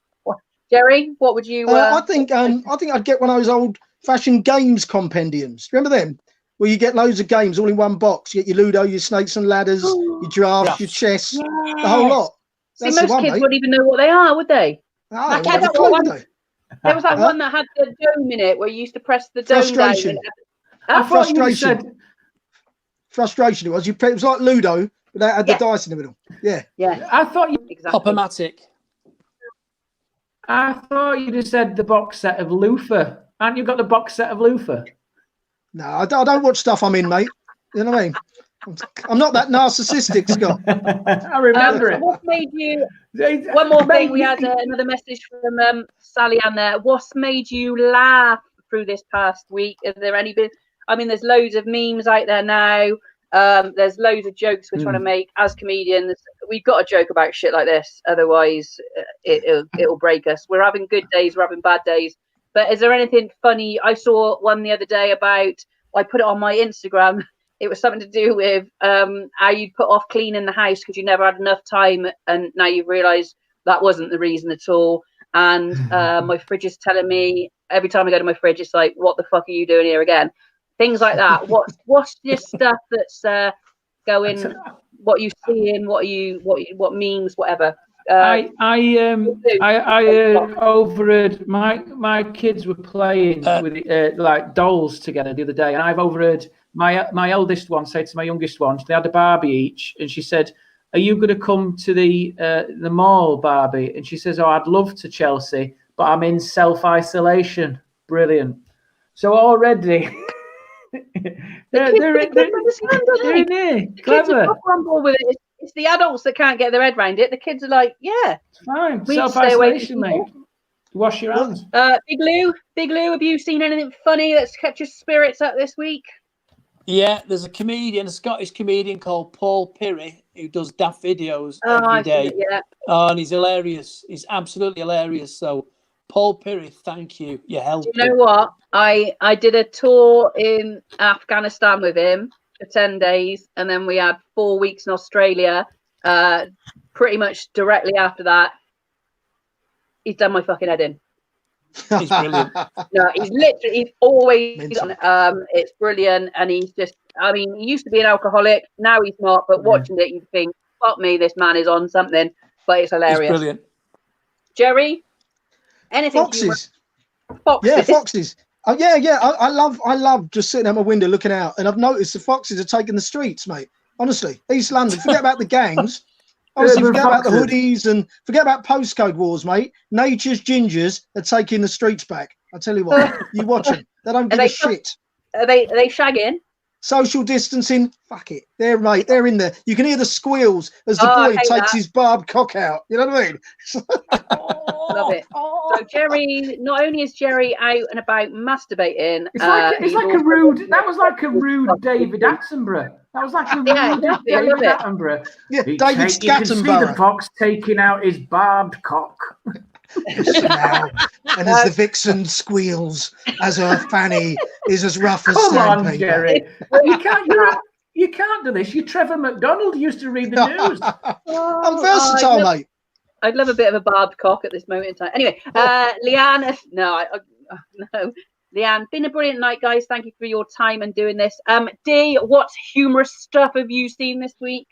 Gerry, what would you? I think I'd get one of those old-fashioned games compendiums. Remember them, where you get loads of games all in one box? You get your Ludo, your Snakes and Ladders, your drafts, your chess, the whole lot. That's See, most kids wouldn't even know what they are, would they? No, there was that one that had the dome in it, where you used to press the dome down. Frustration. It was. It was like Ludo, but they had the dice in the middle. Yeah. Yeah. I thought you exactly. Pop-O-Matic. I thought you just said the box set of Luther. Aren't you got the box set of Luther? No, I don't watch stuff I'm in, mate. You know what I mean? I'm not that narcissistic, Scott. I remember it. What made you? One more thing. We had another message from Sally Ann there. What's made you laugh through this past week? Are there any bit? I mean, there's loads of memes out there now. There's loads of jokes we're trying to make as comedians. We've got to joke about shit like this, otherwise it'll break us. We're having good days, we're having bad days. But is there anything funny? I saw one the other day about. I put it on my Instagram. It was something to do with how you'd put off cleaning the house because you never had enough time, and now you've realised that wasn't the reason at all. And my fridge is telling me every time I go to my fridge, it's like, "What the fuck are you doing here again?" Things like that. What's this stuff that's going? What you seeing? What memes? Whatever. I overheard my kids were playing with like dolls together the other day, and I've overheard my eldest one say to my youngest one, they had a Barbie each, and she said, "Are you going to come to the mall, Barbie?" And she says, "Oh, I'd love to, Chelsea, but I'm in self-isolation." Brilliant. So already. they're in there. Clever. With it. It's the adults that can't get their head around it. The kids are like, yeah, it's fine. Self-isolation, mate. Wash your hands. Big Lou, have you seen anything funny that's kept your spirits up this week? Yeah, there's a Scottish comedian called Paul Pirrie who does daft videos every day. And he's hilarious. He's absolutely hilarious. So, Paul Pirrie, thank you. Your help. You know what? I did a tour in Afghanistan with him for 10 days, and then we had 4 weeks in Australia. Pretty much directly after that, he's done my fucking head in. He's brilliant. No, he's always on. It's brilliant, and he's just. I mean, he used to be an alcoholic. Now he's not. But watching it, you think, "Fuck me, this man is on something." but it's hilarious. It's brilliant. Gerry, anything? Foxes. Foxes. Yeah, foxes. Oh, yeah. I love just sitting out my window looking out, and I've noticed the foxes are taking the streets, mate. Honestly, East London. Forget about the gangs. Honestly, forget about the hoodies and forget about postcode wars, mate. Nature's gingers are taking the streets back. I tell you what, you watch them. They don't give a shit. Are they shagging? Social distancing, fuck it. They're in there. You can hear the squeals as the boy takes his barbed cock out. You know what I mean? Love it. So Gerry, not only is Gerry out and about masturbating, it's like a rude. That was like a rude David Attenborough. That was like a rude David Attenborough. Yeah, David Scattenborough. You can see the fox taking out his barbed cock. And as the vixen squeals, as her fanny is as rough as sandpaper. Come on, Gerry. You can't do this. You Trevor McDonald used to read the news. I'm versatile, mate. I'd love a bit of a barbed cock at this moment in time. Anyway, Leanne, no. Leanne, been a brilliant night, guys. Thank you for your time and doing this. Dee, what humorous stuff have you seen this week?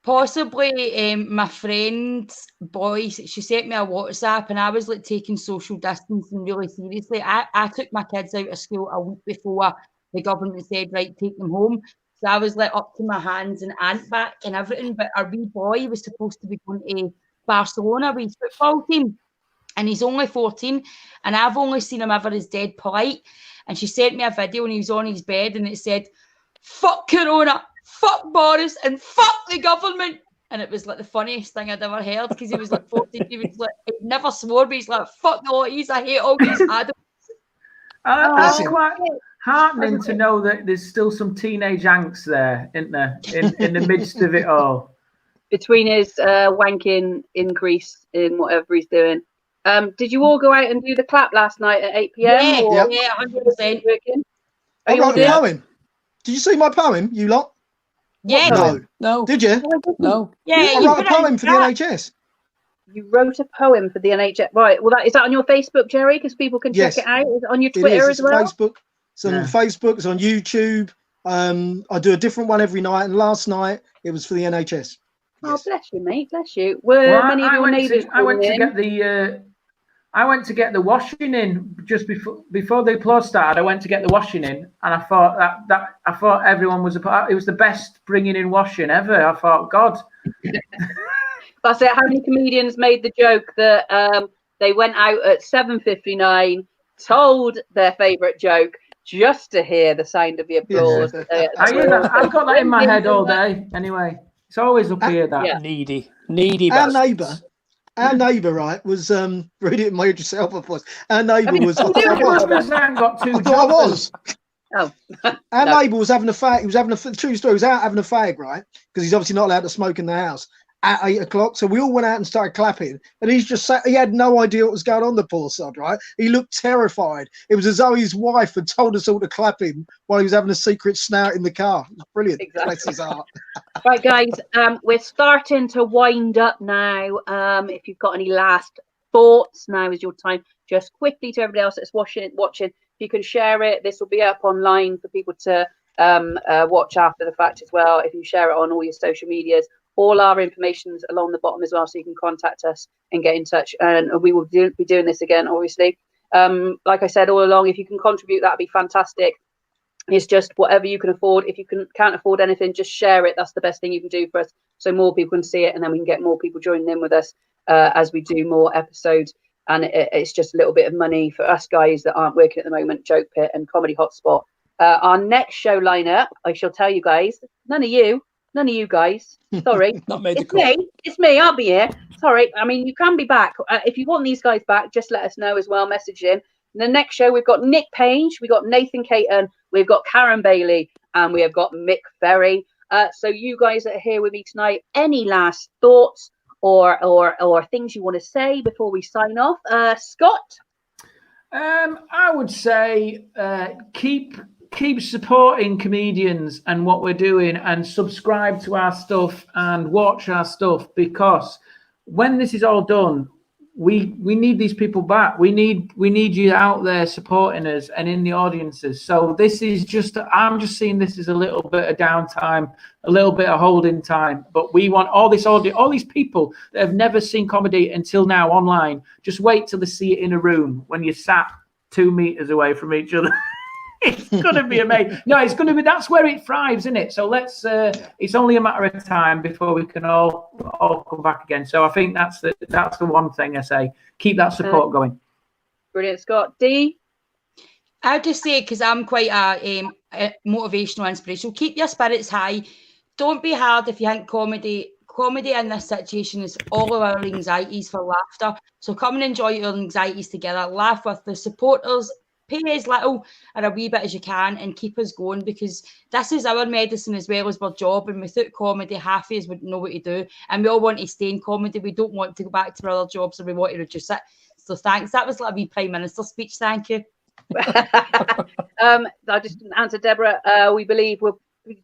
Possibly my friend's boys. She sent me a WhatsApp, and I was like taking social distancing really seriously. I took my kids out of school a week before the government said, right, take them home. So I was like up to my hands and ant back and everything. But our wee boy was supposed to be going to Barcelona with his football team, and he's only 14, and I've only seen him ever as dead polite. And she sent me a video, and he was on his bed, and it said, "Fuck Corona, fuck Boris, and fuck the government." And it was like the funniest thing I'd ever heard, because he was like 14. He was like, he never swore, but he's like, "Fuck the lotties, I hate all these adults." That's quite heartening to know that there's still some teenage angst there, isn't there, in the midst of it all. Between his wanking increase in whatever he's doing. Did you all go out and do the clap last night at 8 p.m? Yeah, 100%. I wrote a poem. Did you see my poem, you lot? Yeah. No. Did you? No. Yeah. I wrote a poem for the NHS. You wrote a poem for the NHS, right? Well, is that on your Facebook, Gerry? Because people can check it out. Is it on your Twitter as well? Facebook. It's on Facebook. It's on YouTube. I do a different one every night, and last night it was for the NHS. Oh, bless you, mate. Bless you. Were many of your neighbours? I went to get the washing in just before the applause started. I went to get the washing in, and I thought I thought everyone was it was the best bringing in washing ever. I thought, God. That's it. How many comedians made the joke that they went out at 7:59, told their favourite joke just to hear the sound of the applause? I've got that in my head all day. Anyway. It's always up here, that needy. Our neighbour, right, was read it in my yourself, of course. Our neighbour was. I was. Oh. Our neighbour was having a fag. He was having a true story. He was out having a fag, right? Because he's obviously not allowed to smoke in the house at 8 o'clock. So we all went out and started clapping, and he's just sat. He had no idea what was going on. The poor sod, right? He looked terrified. It was as though his wife had told us all to clap him while he was having a secret snout in the car. It was brilliant. Exactly. Bless his heart. Right, guys, we're starting to wind up now. If you've got any last thoughts, now is your time. Just quickly to everybody else that's watching, if you can share it. This will be up online for people to watch after the fact as well. If you share it on all your social medias, all our information is along the bottom as well, so you can contact us and get in touch. And we will be doing this again, obviously. Like I said all along, if you can contribute, that'd be fantastic. It's just whatever you can afford. If you can't afford anything, just share it. That's the best thing you can do for us, so more people can see it, and then we can get more people joining in with us as we do more episodes. And it's just a little bit of money for us guys that aren't working at the moment. Joke Pit and Comedy Hotspot. Our next show lineup, I shall tell you guys. None of you guys. Sorry. Not made it's me. It's me. I'll be here. Sorry. I mean, you can be back. If you want these guys back, just let us know as well. Message in. The next show, we've got Nick Page, we've got Nathan Caton, we've got Karen Bailey, and we have got Mick Ferry. So you guys that are here with me tonight, any last thoughts or things you want to say before we sign off? Scott? I would say keep supporting comedians and what we're doing, and subscribe to our stuff and watch our stuff, because when this is all done, we need these people back. We need you out there supporting us and in the audiences. So this is just, I'm just seeing this as a little bit of downtime, a little bit of holding time. But we want all this audience, all these people that have never seen comedy until now online. Just wait till they see it in a room when you're sat 2 meters away from each other. It's going to be amazing. No, it's going to be, that's where it thrives, isn't it? So let's, it's only a matter of time before we can all come back again. So I think that's the one thing I say. Keep that support going. Brilliant, Scott. Dee? I'll just say, because I'm quite a motivational, inspirational, keep your spirits high. Don't be hard if you think comedy in this situation is all of our anxieties for laughter. So come and enjoy your anxieties together. Laugh with the supporters. Pay as little or a wee bit as you can and keep us going, because this is our medicine as well as our job, and without comedy half of us wouldn't know what to do, and we all want to stay in comedy. We don't want to go back to our other jobs, or we want to reduce it. So thanks. That was like a wee Prime Minister speech. Thank you. I just didn't answer Deborah. We believe we're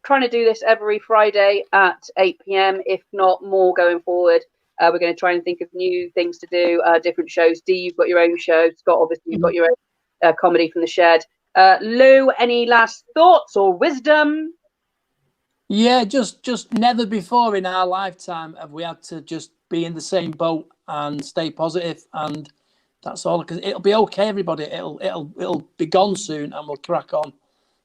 trying to do this every Friday at 8 p.m, if not more going forward. We're going to try and think of new things to do, different shows. Dee, you've got your own show. Scott, obviously you've got your own comedy from the shed. Lou, any last thoughts or wisdom? Yeah, just never before in our lifetime have we had to just be in the same boat and stay positive, and that's all. Because it'll be okay, everybody. It'll be gone soon, and we'll crack on.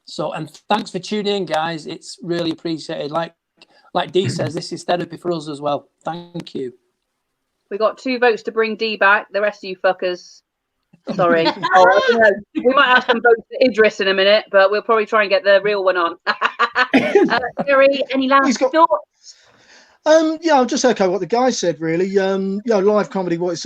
So, and thanks for tuning in, guys. It's really appreciated. Like Dee says, this is therapy for us as well. Thank you. We got 2 votes to bring Dee back. The rest of you fuckers, sorry. We might have some votes to Idris in a minute, but we'll probably try and get the real one on. Gerry, any last thoughts? Yeah, I'll just echo what the guy said, really. Live comedy is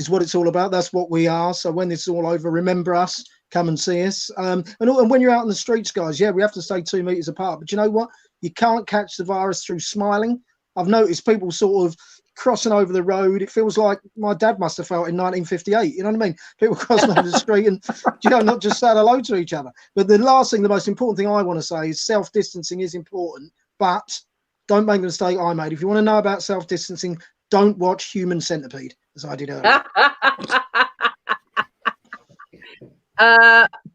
what it's all about. That's what we are. So when this is all over, remember us, come and see us. And when you're out in the streets, guys, we have to stay 2 meters apart. But you know what? You can't catch the virus through smiling. I've noticed people sort of crossing over the road. It feels like my dad must have felt in 1958. You know what I mean? People crossing over the street and not just say hello to each other. But the most important thing I want to say is self-distancing is important, but don't make the mistake I made. If you want to know about self-distancing, don't watch Human Centipede, as I did earlier.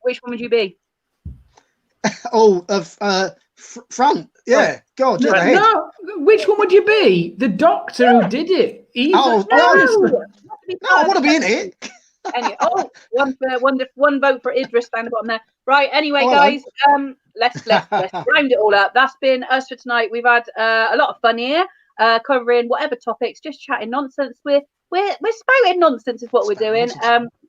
Which one would you be? Front. Yeah. God, no, which one would you be? The doctor who did it. No, I want to be in it. Anyway, one vote for Idris down the bottom there. Right. Anyway, guys, let's round it all up. That's been us for tonight. We've had a lot of fun here, covering whatever topics, just chatting nonsense. We're spouting nonsense is what we're doing.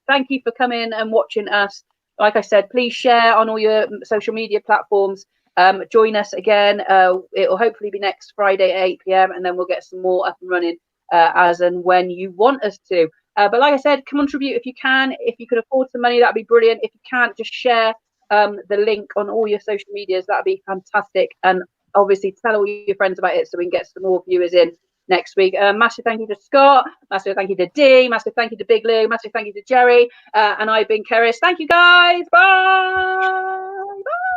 Thank you for coming and watching us. Like I said, please share on all your social media platforms. Join us again. It'll hopefully be next Friday at 8 p.m, and then we'll get some more up and running as and when you want us to. But like I said, contribute if you can. If you could afford some money, that'd be brilliant. If you can't, just share the link on all your social medias. That'd be fantastic. And obviously tell all your friends about it so we can get some more viewers in next week. Massive thank you to Scott. Massive thank you to Dee. Massive thank you to Big Lou. Massive thank you to Gerry. And I've been Cerys. Thank you, guys. Bye. Bye.